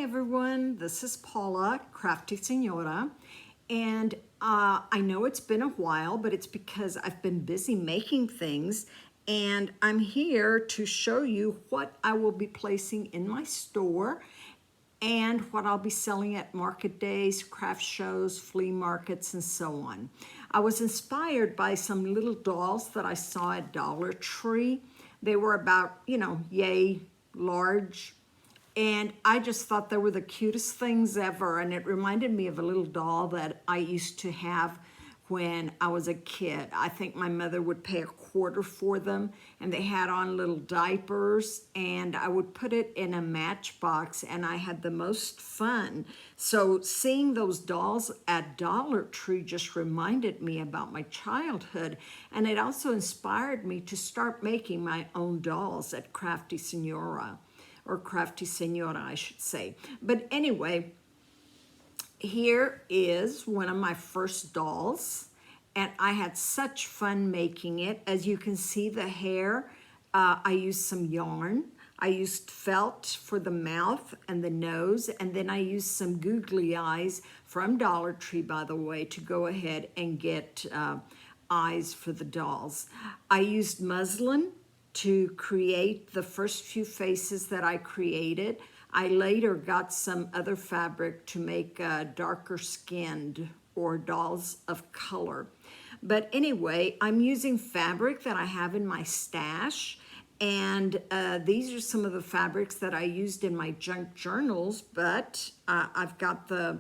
everyone, this is Paula, Crafty Senora, and I know it's been a while, but it's because I've been busy making things, and I'm here to show you what I will be placing in my store and what I'll be selling at market days, craft shows, flea markets, and so on. I was inspired by some little dolls that I saw at Dollar Tree. They were about, yay large. And I just thought they were the cutest things ever. And it reminded me of a little doll that I used to have when I was a kid. I think my mother would pay $0.25 for them, and they had on little diapers, and I would put it in a matchbox, and I had the most fun. So seeing those dolls at Dollar Tree just reminded me about my childhood, and it also inspired me to start making my own dolls at Crafty Senora. Or Crafty Senora, I should say. But anyway, here is one of my first dolls, and I had such fun making it. As you can see, the hair, I used some yarn. I used felt for the mouth and the nose, and then I used some googly eyes from Dollar Tree, by the way, to go ahead and get eyes for the dolls. I used muslin to create the first few faces that I created. I later got some other fabric to make darker skinned or dolls of color. But anyway, I'm using fabric that I have in my stash, and these are some of the fabrics that I used in my junk journals, but I've got the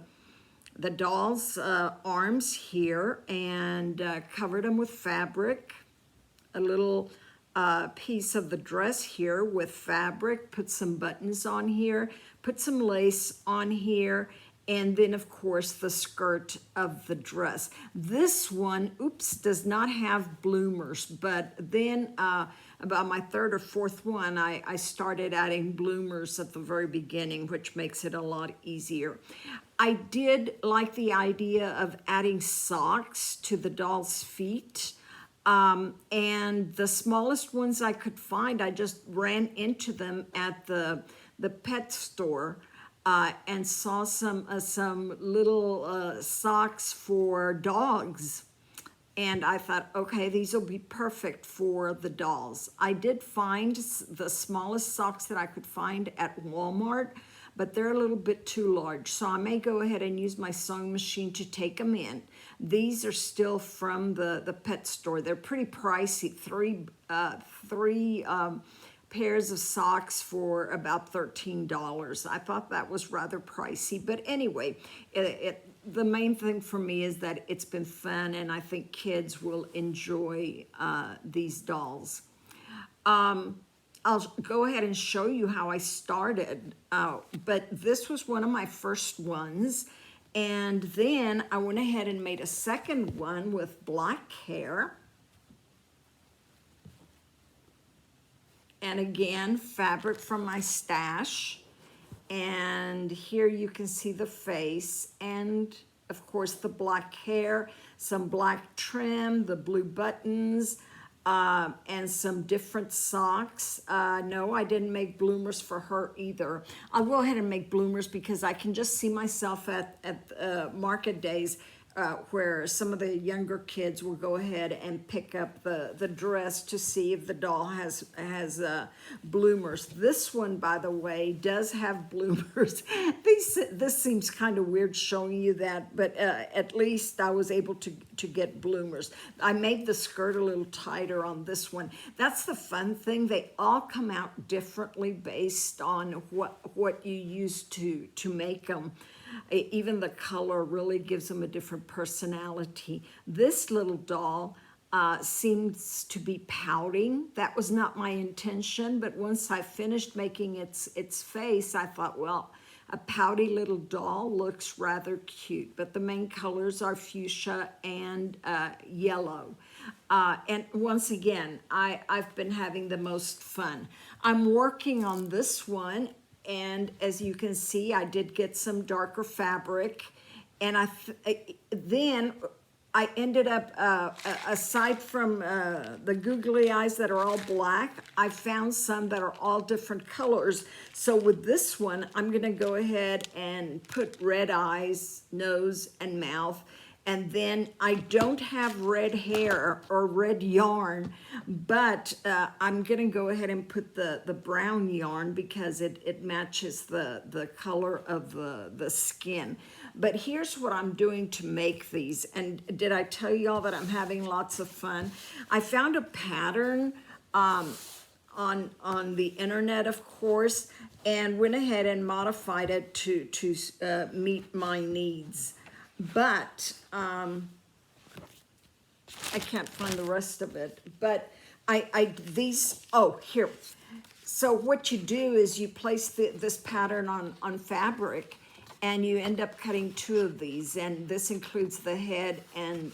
doll's arms here and covered them with fabric, a little piece of the dress here with fabric, put some buttons on here, put some lace on here, and then of course the skirt of the dress. This one, does not have bloomers, but then about my third or fourth one, I started adding bloomers at the very beginning, which makes it a lot easier. I did like the idea of adding socks to the doll's feet. And the smallest ones I could find, I just ran into them at the pet store and saw some little socks for dogs. And I thought, okay, these will be perfect for the dolls. I did find the smallest socks that I could find at Walmart, but they're a little bit too large. So I may go ahead and use my sewing machine to take them in. These are still from the pet store. They're pretty pricey, three pairs of socks for about $13. I thought that was rather pricey, but anyway, the main thing for me is that it's been fun, and I think kids will enjoy these dolls. I'll go ahead and show you how I started, but this was one of my first ones, and then I went ahead and made a second one with black hair, and again fabric from my stash, and here you can see the face, and of course the black hair, some black trim, the blue buttons, and some different socks. No, I didn't make bloomers for her either. I'll go ahead and make bloomers because I can just see myself at market days where some of the younger kids will go ahead and pick up the dress to see if the doll has bloomers. This one, by the way, does have bloomers. This seems kind of weird showing you that, but at least I was able to get bloomers. I made the skirt a little tighter on this one. That's the fun thing. They all come out differently based on what you use to make them. Even the color really gives them a different personality. This little doll seems to be pouting. That was not my intention, but once I finished making its face, I thought, well, a pouty little doll looks rather cute, but the main colors are fuchsia and yellow. And once again, I've been having the most fun. I'm working on this one, and as you can see, I did get some darker fabric, and then I ended up, aside from the googly eyes that are all black, I found some that are all different colors. So with this one, I'm gonna go ahead and put red eyes, nose, and mouth. And then I don't have red hair or red yarn, but I'm gonna go ahead and put the brown yarn because it matches the color of the skin. But here's what I'm doing to make these. And did I tell y'all that I'm having lots of fun? I found a pattern on the internet, of course, and went ahead and modified it to meet my needs. But I can't find the rest of it. But here. So what you do is you place this pattern on fabric, and you end up cutting 2 of these, and this includes the head and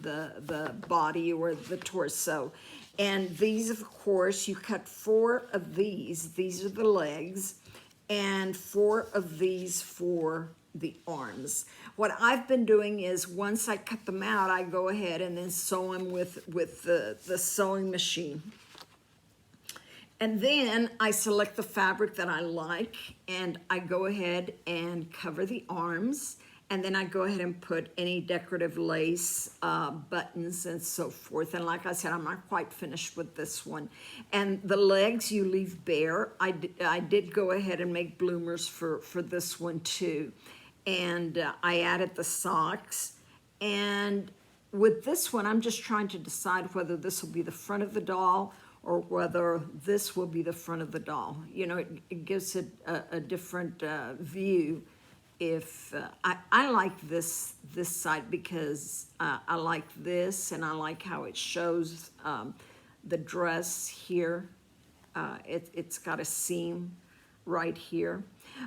the body or the torso. And these, of course, you cut 4 of these. These are the legs, and 4 of these for the arms. What I've been doing is once I cut them out, I go ahead and then sew them with the sewing machine. And then I select the fabric that I like, and I go ahead and cover the arms, and then I go ahead and put any decorative lace, buttons, and so forth. And like I said, I'm not quite finished with this one. And the legs you leave bare. I did go ahead and make bloomers for this one too. And I added the socks. And with this one, I'm just trying to decide whether this will be the front of the doll or whether this will be the front of the doll. You know, it gives it a different view. If I like this side because I like this, and I like how it shows the dress here. It's got a seam right here.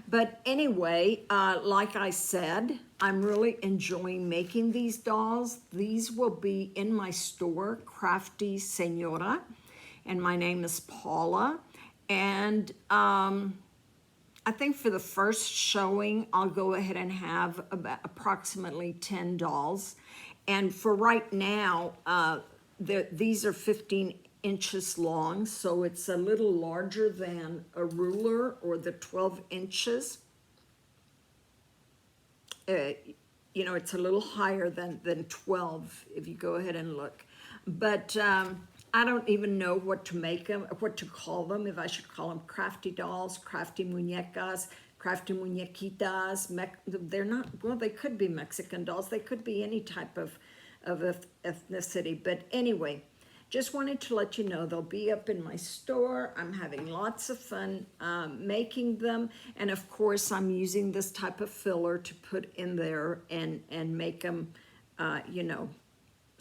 But anyway, like I said, I'm really enjoying making these dolls. These will be in my store, Crafty Senora, and my name is Paula. And I think for the first showing, I'll go ahead and have about approximately 10 dolls. And for right now, these are 15 inches long, so it's a little larger than a ruler or the 12 inches. You know, it's a little higher than 12 if you go ahead and look. But I don't even know what to make them, what to call them, if I should call them crafty dolls, crafty muñecas, crafty muñequitas. They're not, well, they could be Mexican dolls. They could be any type of ethnicity. But anyway, just wanted to let you know they'll be up in my store. I'm having lots of fun making them. And of course, I'm using this type of filler to put in there and make them, you know,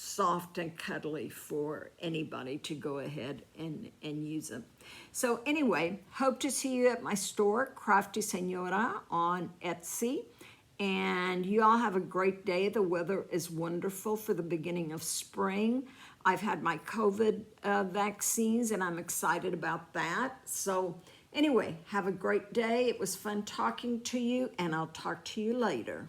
soft and cuddly for anybody to go ahead and use them. So anyway, hope to see you at my store, Crafty Senora, on Etsy. And you all have a great day. The weather is wonderful for the beginning of spring. I've had my COVID vaccines, and I'm excited about that. So anyway, have a great day. It was fun talking to you, and I'll talk to you later.